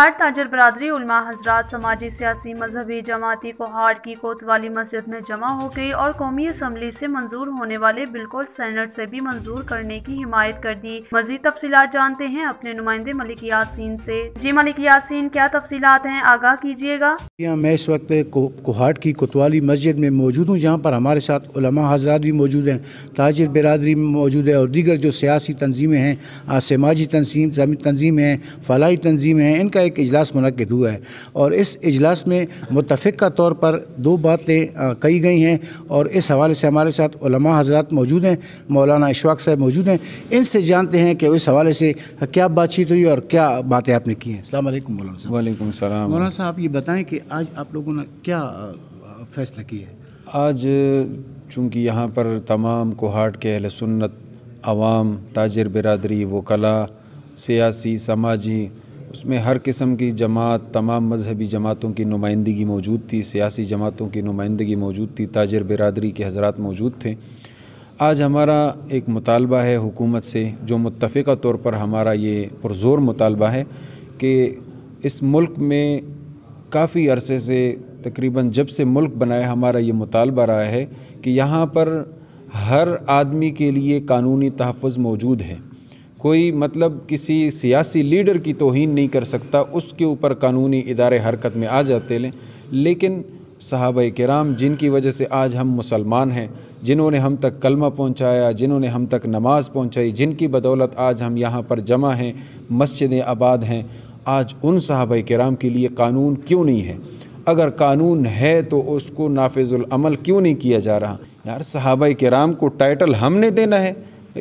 کوہاٹ تاجر برادری علماء حضرات سماجی سیاسی مذہبی جماعتی کوہاٹ کی کوتوالی مسجد میں جمع ہو گئی اور قومی اسمبلی سے منظور ہونے والے بل کو سینٹ سے بھی منظور کرنے کی حمایت کر دی۔ مزید تفصیلات جانتے ہیں اپنے نمائندے ملک یاسین سے۔ جی ملک یاسین، کیا تفصیلات ہیں، آگاہ کیجیے گا۔ میں اس وقت کوہاٹ کی کوتوالی مسجد میں موجود ہوں، جہاں پر ہمارے ساتھ علماء حضرات بھی موجود ہیں، تاجر برادری موجود ہے اور دیگر جو سیاسی تنظیمیں ہیں، سماجی تنظیمیں ہیں، فلاحی تنظیمیں ہیں، ان کا ایک اجلاس منعقد ہوا ہے اور اس اجلاس میں متفقہ طور پر دو باتیں کہی گئی ہیں اور اس حوالے سے ہمارے ساتھ علماء حضرات موجود ہیں، مولانا اشفاق صاحب موجود ہیں، ان سے جانتے ہیں کہ اس حوالے سے کیا بات چیت ہوئی اور کیا باتیں آپ نے کی ہیں۔ السلام علیکم مولانا صاحب۔ وعلیکم السلام۔ مولانا صاحب، آپ یہ بتائیں کہ آج آپ لوگوں نے کیا فیصلہ کیا ہے؟ آج چونکہ یہاں پر تمام کوہاٹ کے اہل سنت، عوام، تاجر برادری، وکلاء، سیاسی، سماجی، اس میں ہر قسم کی جماعت، تمام مذہبی جماعتوں کی نمائندگی موجود تھی، سیاسی جماعتوں کی نمائندگی موجود تھی، تاجر برادری کے حضرات موجود تھے۔ آج ہمارا ایک مطالبہ ہے حکومت سے، جو متفقہ طور پر ہمارا یہ پرزور مطالبہ ہے کہ اس ملک میں کافی عرصے سے، تقریباً جب سے ملک بنا ہے، ہمارا یہ مطالبہ رہا ہے کہ یہاں پر ہر آدمی کے لیے قانونی تحفظ موجود ہے۔ کوئی کسی سیاسی لیڈر کی توہین نہیں کر سکتا، اس کے اوپر قانونی ادارے حرکت میں آ جاتے ہیں، لیکن صحابہ کرام جن کی وجہ سے آج ہم مسلمان ہیں، جنہوں نے ہم تک کلمہ پہنچایا، جنہوں نے ہم تک نماز پہنچائی، جن کی بدولت آج ہم یہاں پر جمع ہیں، مسجدیں آباد ہیں، آج ان صحابہ کرام کے لیے قانون کیوں نہیں ہے؟ اگر قانون ہے تو اس کو نافذ العمل کیوں نہیں کیا جا رہا؟ یار، صحابہ کرام کو ٹائٹل ہم نے دینا ہے؟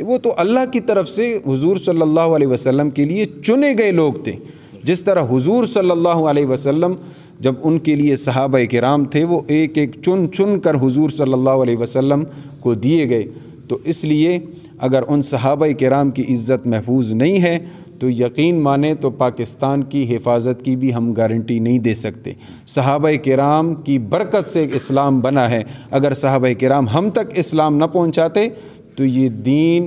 وہ تو اللہ کی طرف سے حضور صلی اللہ علیہ وسلم کے لیے چنے گئے لوگ تھے۔ جس طرح حضور صلی اللہ علیہ وسلم جب ان کے لیے صحابہ کرام تھے، وہ ایک ایک چن کر حضور صلی اللہ علیہ وسلم کو دیے گئے، تو اس لیے اگر ان صحابہ کرام کی عزت محفوظ نہیں ہے تو یقین مانیں تو پاکستان کی حفاظت کی بھی ہم گارنٹی نہیں دے سکتے۔ صحابہ کرام کی برکت سے اسلام بنا ہے، اگر صحابہ کرام ہم تک اسلام نہ پہنچاتے تو یہ دین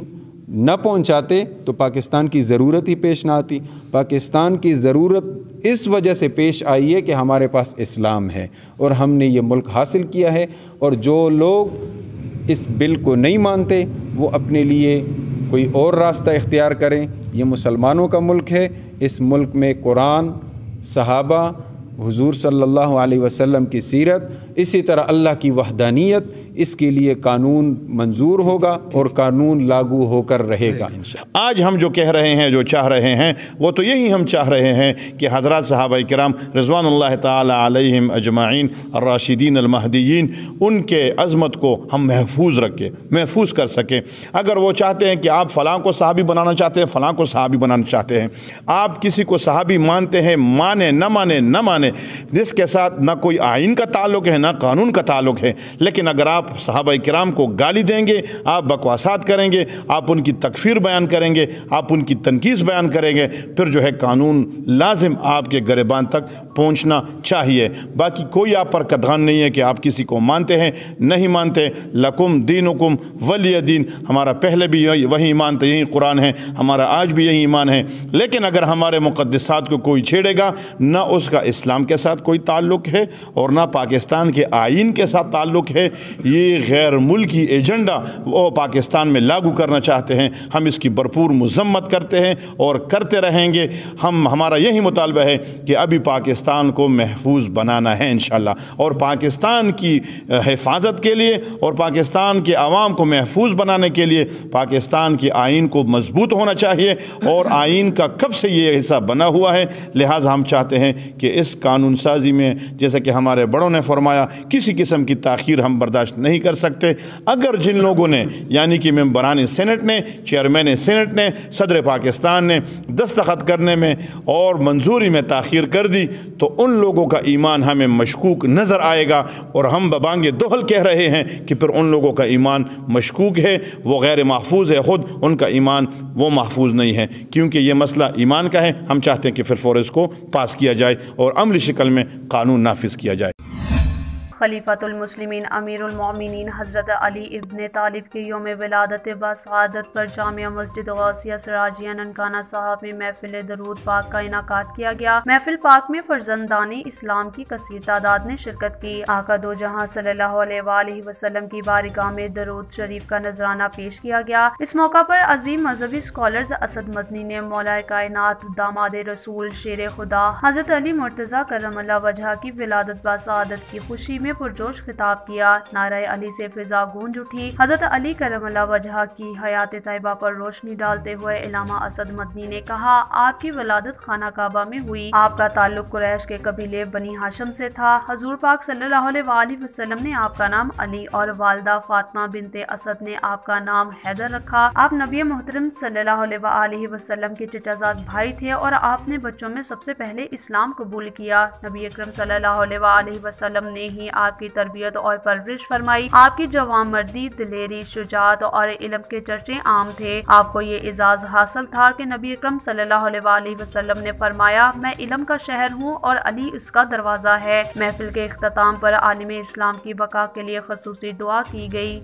نہ پہنچاتے تو پاکستان کی ضرورت ہی پیش نہ آتی۔ پاکستان کی ضرورت اس وجہ سے پیش آئی ہے کہ ہمارے پاس اسلام ہے اور ہم نے یہ ملک حاصل کیا ہے، اور جو لوگ اس بل کو نہیں مانتے وہ اپنے لیے کوئی اور راستہ اختیار کریں۔ یہ مسلمانوں کا ملک ہے، اس ملک میں قرآن، صحابہ، حضور صلی اللہ علیہ وسلم کی سیرت، اسی طرح اللہ کی وحدانیت، اس کے لیے قانون منظور ہوگا اور قانون لاگو ہو کر رہے گا انشاءاللہ۔ آج ہم جو کہہ رہے ہیں، جو چاہ رہے ہیں، وہ تو یہی ہم چاہ رہے ہیں کہ حضرات صحابہ کرام رضوان اللہ تعالی علیہم اجمعین الراشدین المہدیین، ان کے عظمت کو ہم محفوظ رکھیں، محفوظ کر سکیں۔ اگر وہ چاہتے ہیں کہ آپ فلاں کو صحابی بنانا چاہتے ہیں، فلاں کو صحابی بنانا چاہتے ہیں، آپ کسی کو صحابی مانتے ہیں، مانے نہ مانے نہ مانے، جس کے ساتھ نہ کوئی آئین کا تعلق ہے نہ قانون کا تعلق ہے، لیکن اگر آپ صحابہ کرام کو گالی دیں گے، آپ بکواسات کریں گے، آپ ان کی تکفیر بیان کریں گے، آپ ان کی تنقیص بیان کریں گے، پھر جو ہے قانون لازم آپ کے گریبان تک پہنچنا چاہیے۔ باقی کوئی آپ پر قدغن نہیں ہے کہ آپ کسی کو مانتے ہیں نہیں مانتے۔ لکم دینکم ولی دین، ہمارا پہلے بھی وہی ایمان تھا، یہی قرآن ہے، ہمارا آج بھی یہی ایمان ہے، لیکن اگر ہمارے مقدسات کو کوئی چھیڑے گا، نہ اس کا اسلام کے ساتھ کوئی تعلق ہے اور نہ پاکستان کے آئین کے ساتھ تعلق ہے، یہ غیر ملکی ایجنڈا وہ پاکستان میں لاگو کرنا چاہتے ہیں، ہم اس کی بھرپور مذمت کرتے ہیں اور کرتے رہیں گے۔ ہمارا یہی مطالبہ ہے کہ ابھی پاکستان کو محفوظ بنانا ہے انشاءاللہ، اور پاکستان کی حفاظت کے لیے اور پاکستان کے عوام کو محفوظ بنانے کے لیے پاکستان کے آئین کو مضبوط ہونا چاہیے، اور آئین کا کب سے یہ حصہ بنا ہوا ہے، لہٰذا ہم چاہتے ہیں کہ اس قانون سازی میں، جیسا کہ ہمارے بڑوں نے فرمایا، کسی قسم کی تاخیر ہم برداشت نہیں کر سکتے۔ اگر جن لوگوں نے، یعنی کہ ممبران سینٹ نے، چیئرمین سینٹ نے، صدر پاکستان نے دستخط کرنے میں اور منظوری میں تاخیر کر دی، تو ان لوگوں کا ایمان ہمیں مشکوک نظر آئے گا، اور ہم ببانگ دوہل کہہ رہے ہیں کہ پھر ان لوگوں کا ایمان مشکوک ہے، وہ غیر محفوظ ہے، خود ان کا ایمان وہ محفوظ نہیں ہے، کیونکہ یہ مسئلہ ایمان کا ہے۔ ہم چاہتے ہیں کہ پھر فورس کو پاس کیا جائے اور عملی شکل میں قانون نافذ کیا جائے۔ خلیفۃ المسلمین امیر المومنین حضرت علی ابن طالب کے یوم ولادت بسعادت پر جامع مسجد غوثیہ سراجیہ ننکانہ صاحب میں محفل درود پاک کا انعقاد کیا گیا۔ محفل پاک میں فرزندان اسلام کی کثیر تعداد نے شرکت کی۔ آقا دو جہاں صلی اللہ علیہ وآلہ وسلم کی بارگاہ میں درود شریف کا نذرانہ پیش کیا گیا۔ اس موقع پر عظیم مذہبی اسکالرز اسد مدنی نے مولا کائنات داماد رسول شیر خدا حضرت علی مرتضیٰ کرم اللہ وجہہ کی ولادت بسعادت کی خوشی میں پرجوش خطاب کیا۔ نعرہ علی سے فضا گونج اٹھی۔ حضرت علی کرم اللہ وجہہ کی حیات طیبہ پر روشنی ڈالتے ہوئے علامہ اسد مدنی نے کہا، آپ کی ولادت خانہ کعبہ میں ہوئی۔ آپ کا تعلق قریش کے قبیلے بنی ہاشم سے تھا۔ حضور پاک صلی اللہ علیہ وآلہ وسلم نے آپ کا نام علی اور والدہ فاطمہ بنت اسد نے آپ کا نام حیدر رکھا۔ آپ نبی محترم صلی اللہ علیہ وآلہ وسلم کے چچا زاد بھائی تھے اور آپ نے بچوں میں سب سے پہلے اسلام قبول کیا۔ نبی اکرم صلی اللہ علیہ وآلہ وسلم نے ہی آپ کی تربیت اور پرورش فرمائی۔ آپ کی جوان مردی، دلیری، شجاعت اور علم کے چرچے عام تھے۔ آپ کو یہ اعزاز حاصل تھا کہ نبی اکرم صلی اللہ علیہ وآلہ وسلم نے فرمایا، میں علم کا شہر ہوں اور علی اس کا دروازہ ہے۔ محفل کے اختتام پر عالم اسلام کی بقا کے لیے خصوصی دعا کی گئی۔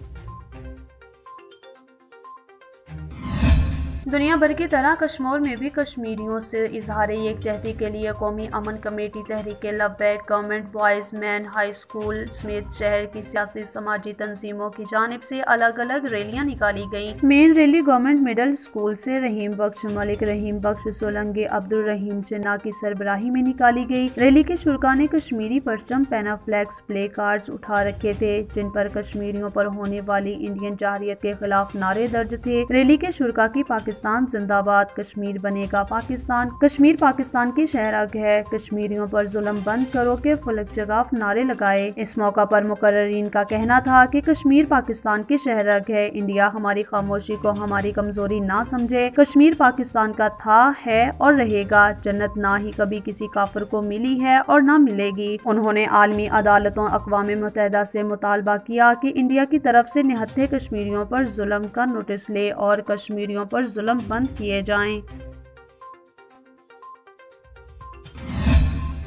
دنیا بھر کی طرح کشمیر میں بھی کشمیریوں سے اظہار یکجہتی کے لیے قومی امن committee Tehreek Labbaik government boys mean high school سمیت شہر کی سیاسی سماجی تنظیموں کی جانب سے الگ الگ ریلیاں نکالی گئیں۔ مین ریلی گورنمنٹ مڈل اسکول سے رحیم بخش ملک رحیم بخش سولنگے عبد الرحیم چنا کی سربراہی میں نکالی گئی۔ ریلی کے شرکاء نے کشمیری پرچم، پینا فلیکس، پلے کارڈز اٹھا رکھے تھے جن پر کشمیریوں پر ہونے والی انڈین جارحیت کے خلاف نعرے درج تھے۔ ریلی کے شرکاء کی پاکستان زندہ باد، کشمیر بنے گا پاکستان، کشمیر پاکستان کی شہرگ ہے، کشمیریوں پر ظلم بند کرو کے فلک جگاف نعرے لگائے۔ اس موقع پر مقررین کا کہنا تھا کہ کشمیر پاکستان کی شہرگ ہے، انڈیا ہماری خاموشی کو ہماری کمزوری نہ سمجھے، کشمیر پاکستان کا تھا، ہے اور رہے گا، جنت نہ ہی کبھی کسی کافر کو ملی ہے اور نہ ملے گی۔ انہوں نے عالمی عدالتوں، اقوام متحدہ سے مطالبہ کیا کہ انڈیا کی طرف سے نہتھے کشمیریوں پر ظلم کا نوٹس لے اور کشمیریوں پر ظلم بند کیے جائیں۔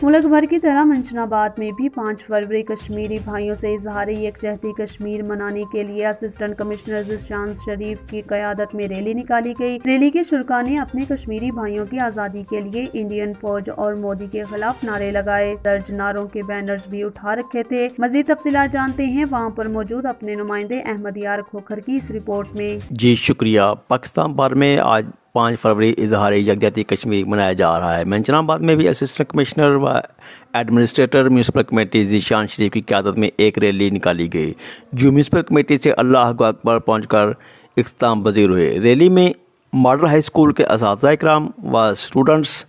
ملک بھر کی طرح منشن آباد میں بھی 5 فروری کشمیری بھائیوں سے اظہار یکجہتی کشمیر منانے کے لیے اسسٹنٹ کمشنر ذیشان شریف کی قیادت میں ریلی نکالی گئی۔ ریلی کے شرکاء نے اپنے کشمیری بھائیوں کی آزادی کے لیے انڈین فوج اور مودی کے خلاف نعرے لگائے۔ درج نعروں کے بینرز بھی اٹھا رکھے تھے۔ مزید تفصیلات جانتے ہیں وہاں پر موجود اپنے نمائندے احمد یار کھوکھر کی اس رپورٹ میں۔ جی شکریہ۔ پاکستان بھر میں آج 5 فروری اظہار یکجہتی کشمیر منایا جا رہا ہے۔ منشن آباد میں بھی اسسٹنٹ کمشنر و ایڈمنسٹریٹر میونسپل کمیٹی ذیشان شریف کی قیادت میں ایک ریلی نکالی گئی جو میونسپل کمیٹی سے اللہ اکبر پہنچ کر اختتام پذیر ہوئے۔ ریلی میں ماڈل ہائی اسکول کے اساتذہ اکرام و اسٹوڈنٹس،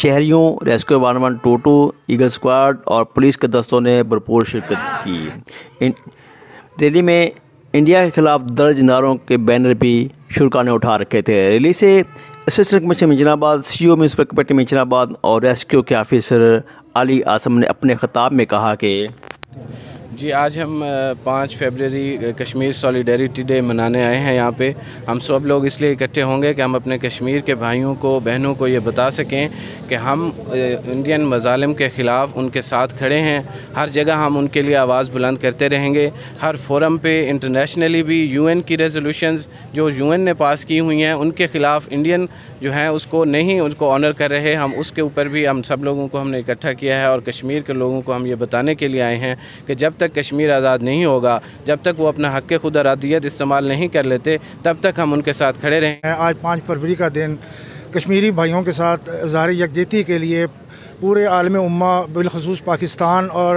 شہریوں، ریسکیو 1122 ایگل اسکواڈ اور پولیس کے دستوں نے بھرپور شرکت کی۔ ریلی میں انڈیا کے خلاف درج نعروں کے بینر بھی شرکاء نے اٹھا رکھے تھے۔ ریلی سے اسسٹنٹ کمشنر منشن آباد، سی او میونسپل کمیٹی منشن آباد اور ریسکیو کے آفیسر علی اعظم نے اپنے خطاب میں کہا کہ جی آج ہم 5 فروری کشمیر سولیڈیریٹی ڈے منانے آئے ہیں یہاں پہ۔ ہم سب لوگ اس لیے اکٹھے ہوں گے کہ ہم اپنے کشمیر کے بھائیوں کو، بہنوں کو یہ بتا سکیں کہ ہم انڈین مظالم کے خلاف ان کے ساتھ کھڑے ہیں۔ ہر جگہ ہم ان کے لیے آواز بلند کرتے رہیں گے۔ ہر فورم پہ انٹرنیشنلی بھی یو این کی ریزولوشنز جو یو این نے پاس کی ہوئی ہیں ان کے خلاف انڈین جو ہیں اس کو نہیں ان کو آنر کر رہے، ہم اس کے اوپر بھی ہم سب لوگوں کو ہم نے اکٹھا کیا ہے اور کشمیر کے لوگوں کو ہم یہ بتانے کے لیے آئے ہیں کہ جب تک کشمیر آزاد نہیں ہوگا، جب تک وہ اپنا حق خود ارادیت استعمال نہیں کر لیتے، تب تک ہم ان کے ساتھ کھڑے رہیں۔ آج 5 فروری کا دن کشمیری بھائیوں کے ساتھ اظہار یکجہتی کے لیے پورے عالم امہ بالخصوص پاکستان اور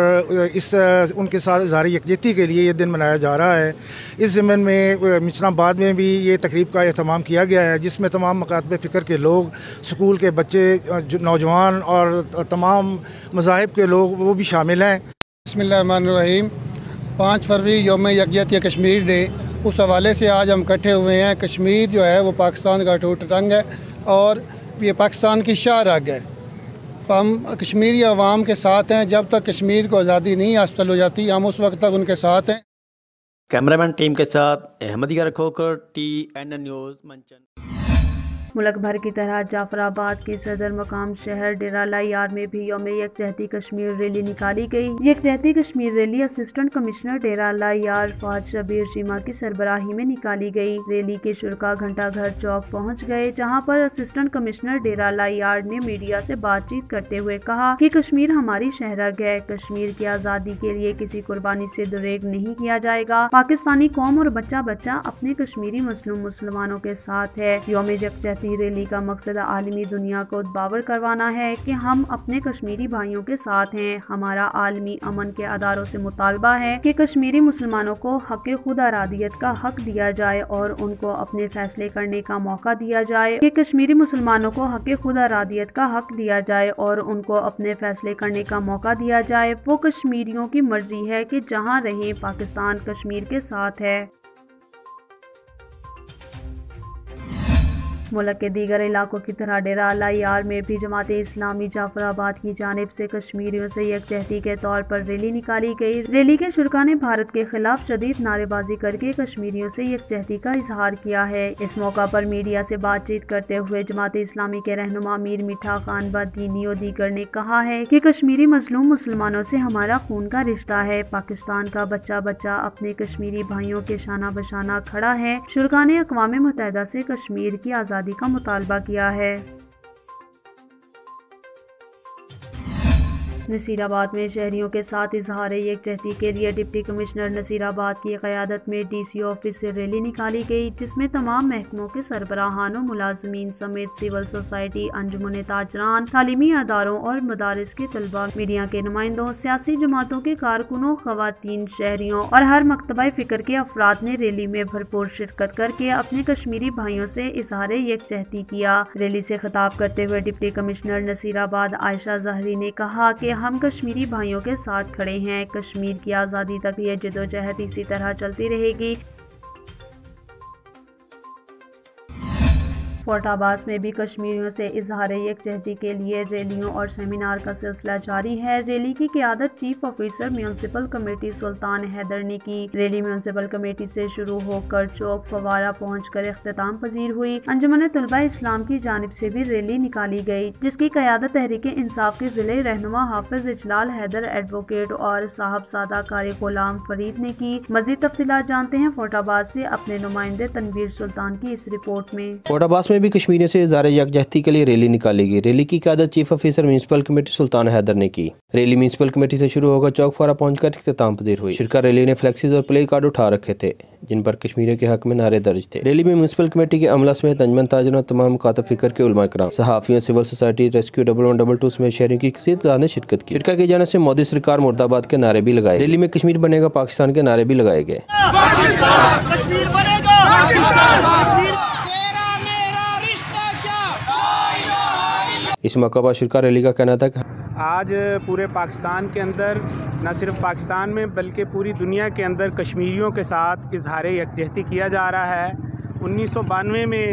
ان کے ساتھ اظہار یکجہتی کے لیے یہ دن منایا جا رہا ہے۔ اس ضمن میں منشن آباد میں بھی یہ تقریب کا اہتمام کیا گیا ہے جس میں تمام مکاتب فکر کے لوگ، اسکول کے بچے، نوجوان اور تمام مذاہب کے لوگ وہ بھی شامل ہیں۔ بسم اللہ الرحمن الرحیم۔ 5 فروری یوم یکجہتی کشمیر ڈے، اس حوالے سے آج ہم اکٹھے ہوئے ہیں۔ کشمیر جو ہے وہ پاکستان کا ٹوٹ رنگ ہے اور یہ پاکستان کی شاہ رگ ہے۔ ہم کشمیری عوام کے ساتھ ہیں، جب تک کشمیر کو آزادی نہیں حاصل ہو جاتی ہم اس وقت تک ان کے ساتھ ہیں۔ کیمرہ مین ٹیم کے ساتھ احمد یار کھوکھر، TNN نیوز، منچن۔ ملک بھر کی طرح جعفر آباد کے صدر مقام شہر ڈیرہ لائیار میں بھی یوم یکجہتی کشمیر ریلی نکالی گئی۔ یکجہتی کشمیر ریلی اسسٹنٹ کمشنر ڈیرہ لائیار فوج شبیر چیمہ کی سربراہی میں نکالی گئی۔ ریلی کے شرکا گھنٹہ گھر چوک پہنچ گئے، جہاں پر اسسٹنٹ کمشنر ڈیرہ لائیار نے میڈیا سے بات چیت کرتے ہوئے کہا کہ کشمیر ہماری شہرگ ہے، کشمیر کی آزادی کے لیے کسی قربانی سے دریغ نہیں کیا جائے گا۔ پاکستانی قوم اور بچہ بچہ اپنے کشمیری مظلوم مسلمانوں کے ساتھ ہے۔ یوم یکجہتی ریلی کا مقصد عالمی دنیا کو باور کروانا ہے کہ ہم اپنے کشمیری بھائیوں کے ساتھ ہیں۔ ہمارا عالمی امن کے اداروں سے مطالبہ ہے کہ کشمیری مسلمانوں کو حق خود ارادیت کا حق دیا جائے اور ان کو اپنے فیصلے کرنے کا موقع دیا جائے کہ کشمیری مسلمانوں کو حق خود ارادیت کا حق دیا جائے اور ان کو اپنے فیصلے کرنے کا موقع دیا جائے۔ وہ کشمیریوں کی مرضی ہے کہ جہاں رہیں، پاکستان کشمیر کے ساتھ ہے۔ ملک کے دیگر علاقوں کی طرح ڈیرہ لائیار میں بھی جماعت اسلامی جعفر آباد کی جانب سے کشمیریوں سے یکجہتی کے طور پر ریلی نکالی گئی۔ ریلی کے شرکا نے بھارت کے خلاف شدید نعرے بازی کر کے کشمیریوں سے یکجہتی کا اظہار کیا ہے۔ اس موقع پر میڈیا سے بات چیت کرتے ہوئے جماعت اسلامی کے رہنما میر میٹھا خان بدینی و دیگر نے کہا ہے کہ کشمیری مظلوم مسلمانوں سے ہمارا خون کا رشتہ ہے۔ پاکستان کا بچہ بچہ اپنے کشمیری بھائیوں کے شانہ بشانہ کھڑا ہے۔ شرکا نے اقوام متحدہ سے کشمیر کی آزادی کا مطالبہ کیا ہے۔ نصیر آباد میں شہریوں کے ساتھ اظہار یکجہتی کے لیے ڈپٹی کمشنر نصیر آباد کی قیادت میں ڈی سی آفس سے ریلی نکالی گئی، جس میں تمام محکموں کے سربراہان و ملازمین سمیت سول سوسائٹی، انجمن تاجران، تعلیمی اداروں اور مدارس کے طلباء، میڈیا کے نمائندوں، سیاسی جماعتوں کے کارکنوں، خواتین، شہریوں اور ہر مکتبہ فکر کے افراد نے ریلی میں بھرپور شرکت کر کے اپنے کشمیری بھائیوں سے اظہار یکجہتی کیا۔ ریلی سے خطاب کرتے ہوئے ڈپٹی کمشنر نصیر آباد عائشہ زہری نے کہا کہ ہم کشمیری بھائیوں کے ساتھ کھڑے ہیں۔ کشمیر کی آزادی تک یہ جدوجہد اسی طرح چلتی رہے گی۔ فورٹ عباس میں بھی کشمیریوں سے اظہار یکجہتی کے لیے ریلیوں اور سیمینار کا سلسلہ جاری ہے۔ ریلی کی قیادت چیف آفیسر میونسپل کمیٹی سلطان حیدر نے کی۔ ریلی میونسپل کمیٹی سے شروع ہو کر چوک فوارہ پہنچ کر اختتام پذیر ہوئی۔ انجمن طلباء اسلام کی جانب سے بھی ریلی نکالی گئی، جس کی قیادت تحریک انصاف کے ضلع رہنما حافظ اجلال حیدر ایڈوکیٹ اور صاحب سادہ قاری غلام فرید نے کی۔ مزید تفصیلات جانتے ہیں فورٹ عباس سے اپنے نمائندے تنویر سلطان کی اس رپورٹ میں۔ فورٹ عباس میں بھی کشمیریوں سے اظہار یکجہتی کے لیے ریلی نکالی گئی۔ ریلی کی قیادت چیف آفیسر میونسپل کمیٹی سلطان حیدر نے کی۔ ریلی میونسپل کمیٹی سے شروع ہو کر چوک فورہ پہنچ کر اختتام پذیر ہوئی۔ شرکا ریلی نے فلیکسیز اور پلے کارڈ اٹھا رکھے تھے جن پر کشمیریوں کے حق میں نعرے درج تھے۔ ریلی میں میونسپل کمیٹی کے عملہ سمیت انجمن تاجران، تمام مکاتب فکر کے علماء کرام، صحافیوں، سول سوسائٹی، ریسکیو 1112 سمیت شہریوں کی کثیر تعداد نے شرکت کی۔ شرکا کی جانب سے مودی سرکار مرد آباد کے نعرے بھی لگائے۔ ریلی میں کشمیر بنے گا پاکستان کے نعرے بھی لگائے گئے۔ اس موقع پر شرکا ریلی کا کہنا تھا کہ آج پورے پاکستان کے اندر، نہ صرف پاکستان میں بلکہ پوری دنیا کے اندر کشمیریوں کے ساتھ اظہار یکجہتی کیا جا رہا ہے۔ 1992 میں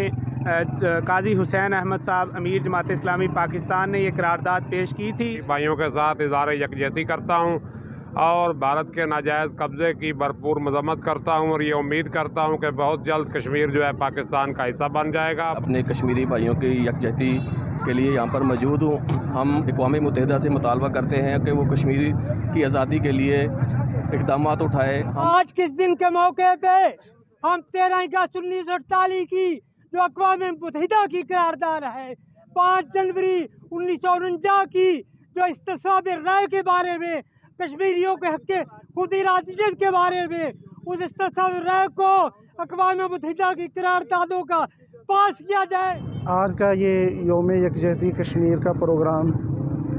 قاضی حسین احمد صاحب امیر جماعت اسلامی پاکستان نے یہ قرارداد پیش کی تھی۔ بھائیوں کے ساتھ اظہار یکجہتی کرتا ہوں اور بھارت کے ناجائز قبضے کی بھرپور مذمت کرتا ہوں اور یہ امید کرتا ہوں کہ بہت جلد کشمیر جو ہے پاکستان کا حصہ بن جائے گا۔ اپنے کشمیری بھائیوں کی یکجہتی کے لیے یہاں پر موجود ہوں۔ ہم اقوام متحدہ سے مطالبہ کرتے ہیں کہ وہ کشمیر کی آزادی کے لیے اقدامات اٹھائے۔ آج کس دن کے موقع پہ ہم 13 اگست 1948 کی جو اقوام متحدہ کی قرارداد ہے، 5 جنوری 1949 کی جو استصواب رائے کے بارے میں، کشمیریوں کے حق خود ارادیت کے بارے میں، اس استصواب رائے کو اقوام متحدہ کی قراردادوں کا پاس کیا جائے۔ آج کا یہ یوم یکجہتی کشمیر کا پروگرام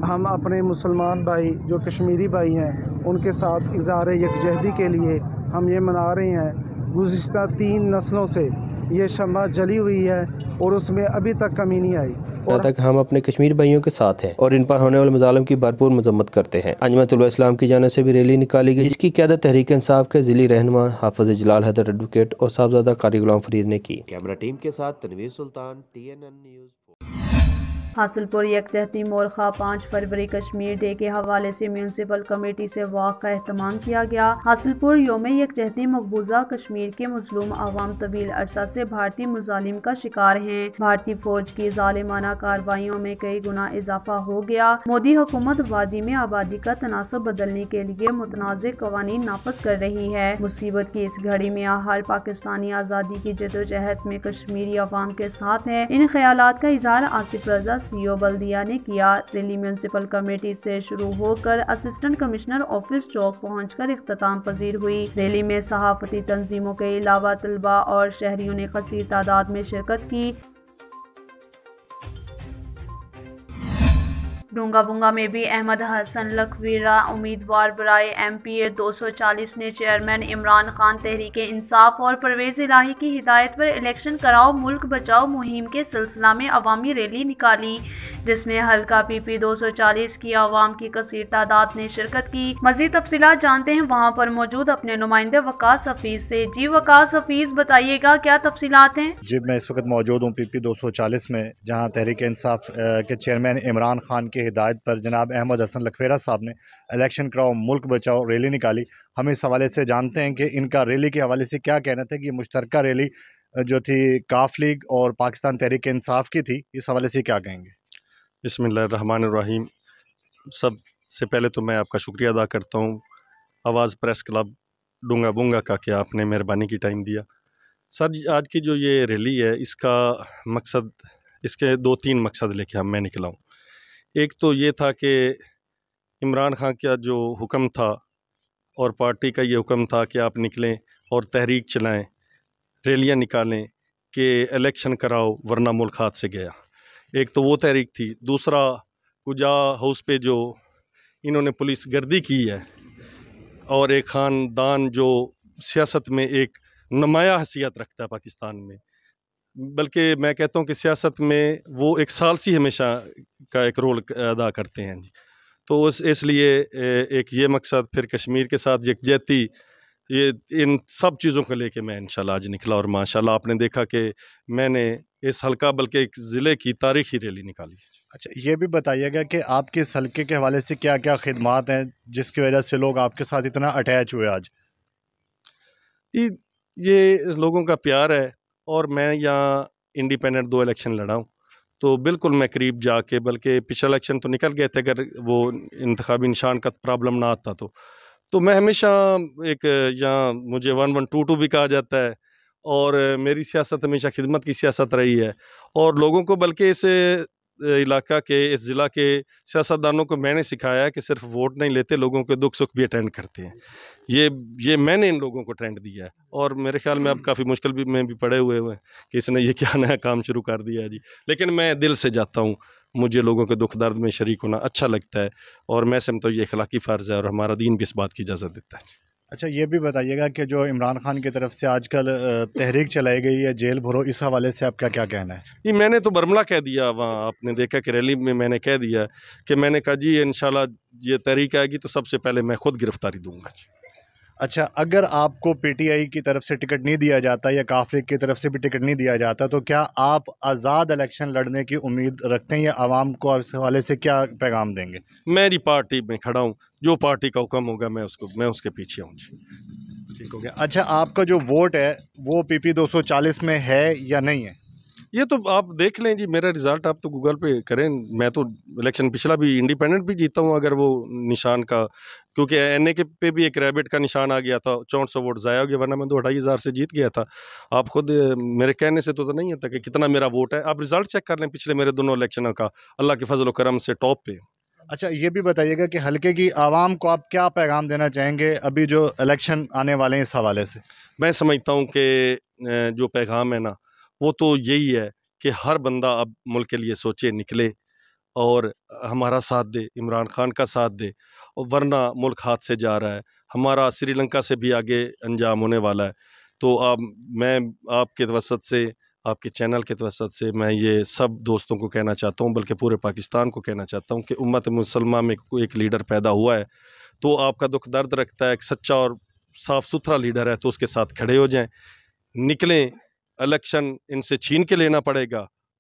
ہم اپنے مسلمان بھائی جو کشمیری بھائی ہیں ان کے ساتھ اظہار یکجہتی کے لیے ہم یہ منا رہے ہیں۔ گزشتہ 3 نسلوں سے یہ شمع جلی ہوئی ہے اور اس میں ابھی تک کمی نہیں آئی۔ تک ہم اپنے کشمیر بھائیوں کے ساتھ ہیں اور ان پر ہونے والے مظالم کی بھرپور مذمت کرتے ہیں۔ انجمن طلباء اسلام کی جانب سے بھی ریلی نکالی گئی، جس کی قیادت تحریک انصاف کے ضلعی رہنما حافظ اجلال حیدر ایڈوکیٹ اور صاحبزادہ قاری غلام فرید نے کی۔ کیمرہ ٹیم کے ساتھ تنویر سلطان، TNN نیوز۔ حاصلپور یکجہتی مورخہ 5 فروری کشمیر ڈے کے حوالے سے میونسپل کمیٹی سے واک کا اہتمام کیا گیا۔ حاصلپور یوم یکجہتی مقبوضہ کشمیر کے مظلوم عوام طویل عرصہ سے بھارتی مظالم کا شکار ہیں۔ بھارتی فوج کی ظالمانہ کارروائیوں میں کئی گنا اضافہ ہو گیا۔ مودی حکومت وادی میں آبادی کا تناسب بدلنے کے لیے متنازع قوانین نافذ کر رہی ہے۔ مصیبت کی اس گھڑی میں ہر پاکستانی آزادی کی جدوجہد میں کشمیری عوام کے ساتھ ہے۔ ان خیالات کا اظہار آصف رضا سی او بلدیہ نے کیا۔ ریلی میونسپل کمیٹی سے شروع ہو کر اسسٹنٹ کمشنر آفس چوک پہنچ کر اختتام پذیر ہوئی۔ ریلی میں صحافتی تنظیموں کے علاوہ طلباء اور شہریوں نے کثیر تعداد میں شرکت کی۔ ڈونگا بونگا میں بھی احمد حسن لکھویرہ امیدوار برائے MP 240 نے چیئرمین عمران خان تحریک انصاف اور پرویز الہی کی ہدایت پر الیکشن کراؤ ملک بچاؤ مہم کے سلسلہ میں عوامی ریلی نکالی، جس میں حلقہ PP 240 کی عوام کی کثیر تعداد نے شرکت کی۔ مزید تفصیلات جانتے ہیں وہاں پر موجود اپنے نمائندے وقاص حفیظ سے۔ جی وقاص حفیظ، بتائیے گا کیا تفصیلات ہیں؟ جی میں اس وقت موجود ہوں PP 240 میں، جہاں تحریک انصاف کے چیئرمین عمران خان کی ہدایت پر جناب احمد حسن لکھویرہ صاحب نے الیکشن کراؤ ملک بچاؤ ریلی نکالی۔ ہم اس حوالے سے جانتے ہیں کہ ان کا ریلی کے حوالے سے کیا کہنا تھا کہ یہ مشترکہ ریلی جو تھی کاف لیگ اور پاکستان تحریک انصاف کی تھی، اس حوالے سے کیا کہیں گے؟ بسم اللہ الرحمن الرحیم۔ سب سے پہلے تو میں آپ کا شکریہ ادا کرتا ہوں آواز پریس کلب ڈونگا بونگا کا کہ آپ نے مہربانی کی ٹائم دیا۔ سر آج کی جو یہ ریلی ہے اس کا مقصد، اس کے 2-3 مقصد لے کے میں نکلا ہوں۔ ایک تو یہ تھا کہ عمران خان کا جو حکم تھا اور پارٹی کا یہ حکم تھا کہ آپ نکلیں اور تحریک چلائیں، ریلیاں نکالیں کہ الیکشن کراؤ ورنہ ملک ہاتھ سے گیا۔ ایک تو وہ تحریک تھی۔ دوسرا، کجا ہاؤس پہ جو انہوں نے پولیس گردی کی ہے اور ایک خاندان جو سیاست میں ایک نمایاں حیثیت رکھتا ہے پاکستان میں، بلکہ میں کہتا ہوں کہ سیاست میں وہ ایک ثالثی ہمیشہ کا ایک رول ادا کرتے ہیں جی۔ تو اس لیے ایک یہ مقصد، پھر کشمیر کے ساتھ یکجہتی، یہ ان سب چیزوں کو لے کے میں انشاءاللہ آج نکلا، اور ماشاءاللہ آپ نے دیکھا کہ میں نے اس حلقہ بلکہ ایک ضلع کی تاریخی ریلی نکالی۔ اچھا یہ بھی بتائیے گا کہ آپ کے اس حلقے کے حوالے سے کیا کیا خدمات ہیں جس کی وجہ سے لوگ آپ کے ساتھ اتنا اٹیچ ہوئے آج؟ یہ لوگوں کا پیار ہے، اور میں یہاں انڈیپینڈنٹ 2 الیکشن لڑا ہوں، تو بالکل میں قریب جا کے، بلکہ پچھلا الیکشن تو نکل گئے تھے اگر وہ انتخابی نشان کا پرابلم نہ آتا تو میں ہمیشہ ایک یہاں مجھے 1122 بھی کہا جاتا ہے، اور میری سیاست ہمیشہ خدمت کی سیاست رہی ہے، اور لوگوں کو بلکہ اس علاقہ کے، اس ضلع کے سیاستدانوں کو میں نے سکھایا ہے کہ صرف ووٹ نہیں لیتے، لوگوں کے دکھ سکھ بھی اٹینڈ کرتے ہیں۔ یہ میں نے ان لوگوں کو ٹرینڈ دیا ہے، اور میرے خیال میں اب کافی مشکل میں بھی پڑے ہوئے ہیں کہ اس نے یہ کیا نیا کام شروع کر دیا ہے جی۔ لیکن میں دل سے جاتا ہوں، مجھے لوگوں کے دکھ درد میں شریک ہونا اچھا لگتا ہے، اور میں سمجھتا ہوں یہ اخلاقی فرض ہے، اور ہمارا دین بھی اس بات کی اجازت دیتا ہے۔ اچھا یہ بھی بتائیے گا کہ جو عمران خان کی طرف سے آج کل تحریک چلائی گئی ہے جیل بھرو، اس حوالے سے آپ کا کیا کہنا ہے؟ جی میں نے تو برملا کہہ دیا وہاں، آپ نے دیکھا کہ ریلی میں میں نے کہہ دیا کہ میں نے کہا جی انشاءاللہ یہ تحریک آئے گی تو سب سے پہلے میں خود گرفتاری دوں گا۔ اچھا اگر آپ کو PTI کی طرف سے ٹکٹ نہیں دیا جاتا یا کاف لیگ کی طرف سے بھی ٹکٹ نہیں دیا جاتا تو کیا آپ آزاد الیکشن لڑنے کی امید رکھتے ہیں، یا عوام کو اس حوالے سے کیا پیغام دیں گے؟ میری پارٹی میں کھڑا ہوں، جو پارٹی کا حکم ہوگا میں اس کے پیچھے ہوں جی۔ ٹھیک ہو گیا۔ اچھا آپ کا جو ووٹ ہے وہ PP 240 میں ہے یا نہیں ہے؟ یہ تو آپ دیکھ لیں جی، میرا رزلٹ آپ تو گوگل پہ کریں، میں تو الیکشن پچھلا بھی انڈیپینڈنٹ بھی جیتا ہوں، اگر وہ نشان کا، کیونکہ NA کے پہ بھی ایک ریبٹ کا نشان آ گیا تھا، 6400 ووٹ ضائع ہو گیا، ورنہ میں تو 2500 سے جیت گیا تھا۔ آپ خود میرے کہنے سے تو نہیں ہوتا کہ کتنا میرا ووٹ ہے، آپ رزلٹ چیک کر لیں پچھلے میرے دونوں الیکشنوں کا، اللہ کے فضل و کرم سے ٹاپ پہ۔ اچھا یہ بھی بتائیے گا کہ حلقے کی عوام کو آپ کیا پیغام دینا چاہیں گے ابھی جو الیکشن آنے والے ہیں اس حوالے سے؟ میں سمجھتا ہوں کہ جو پیغام ہے نا وہ تو یہی ہے کہ ہر بندہ اب ملک کے لیے سوچے، نکلے اور ہمارا ساتھ دے، عمران خان کا ساتھ دے، ورنہ ملک ہاتھ سے جا رہا ہے، ہمارا سری لنکا سے بھی آگے انجام ہونے والا ہے۔ تو میں آپ کے توسط سے، آپ کے چینل کے توسط سے میں یہ سب دوستوں کو کہنا چاہتا ہوں، بلکہ پورے پاکستان کو کہنا چاہتا ہوں کہ امت مسلمہ میں ایک لیڈر پیدا ہوا ہے تو آپ کا دکھ درد رکھتا ہے، ایک سچا اور صاف ستھرا لیڈر ہے تو اس کے ساتھ کھڑے ہو جائیں، نکلیں، الیکشن ان سے چھین کے لینا پڑے گا